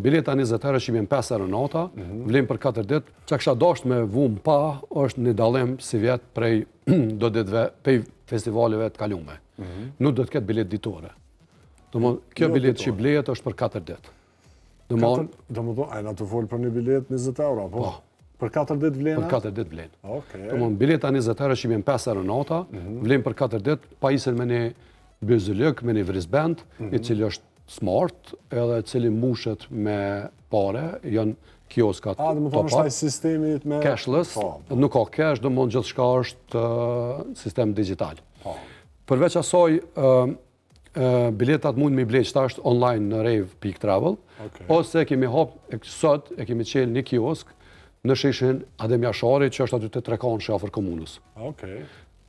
bileta 20 euro që vjen 5 euro nata, vlen për 4 ditë, që kisha dashur me vum pa, është një dallim si vjet prej do ditëve, prej festivaleve të kaluara. Nuk do të ketë bilet ditore. Domthon, kjo bilet që blehet është për 4 ditë. Domthon, ai na të fol për një bilet 20 euro, po. Për 4 ditë vlen? Për 4 ditë vlen. Okej. Domthon, bileta 20 euro që vjen 5 euro nata, vlen për 4 ditë, pa isën me një byzylëk, me një vrizbend, i cili është smart, edhe i cili mbushet me pare, janë kioskat top-up. Është ai sistemi me cashless, nuk ka cash, domthon gjithçka është sistem digital. Përveç asaj, biletat mund me ble qëta është online në rave.travel, ose kemi hap sot, e kemi qelë një kiosk në shishin Adem Jashari, që është aty të trekan shafër komunës.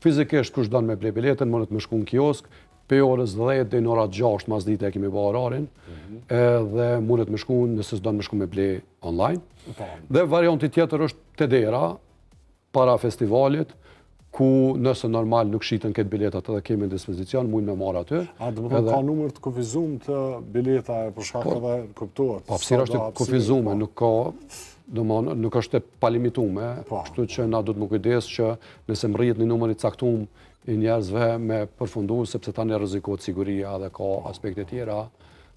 Fizikisht kush don me ble biletën, mundet me shku në kiosk, pe orës 10 dhe në orat 6 mas dite e kemi ba orarin, dhe mundet me shku nëse s'don me shku me ble online. Dhe varianti tjetër është te dera, para festivalit, ku nëse normal nuk shiten këtë biletat edhe kemi në dispozicion, mund me marrë aty. Ka numër të kufizum të bileta për shkak edhe kuptohet. Po, pse është kufizume, nuk ka, domthon nuk është e palimitume, kështu që na duhet më kujdes që nëse mrrihet një numër i caktuar i njerëzve me përfundu, sepse tani rrezikohet siguria dhe ka aspekte tjera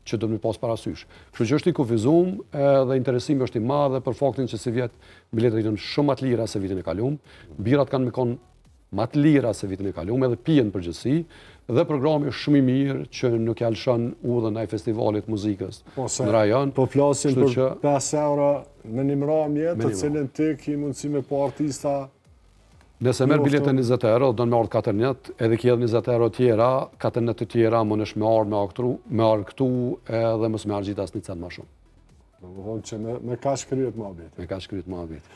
që do të pas parasysh. Kështu që është i kufizum dhe interesimi është i madh për faktin që si vjet biletat janë shumë më të lira se vitin e kaluar. Birat kanë më kon më të lira se vitin e kaluar, edhe pijen përgjithësi, dhe programi është shumë i mirë që nuk ja lëshon udhën ai festivalit muzikës në rajon. Po flasim për 5 euro në një mramje, të cilën ti ke mundësi me pa artista. Nëse merr biletën 20 euro, do të marr 4 net, edhe ki edhe 20 euro tjera, 4 net të tjera mundesh me ardh me ardh këtu edhe mos me argjit asnjë cent më shumë. Domethënë që me kaq kryet mohabeti. Me kaq kryet mohabeti.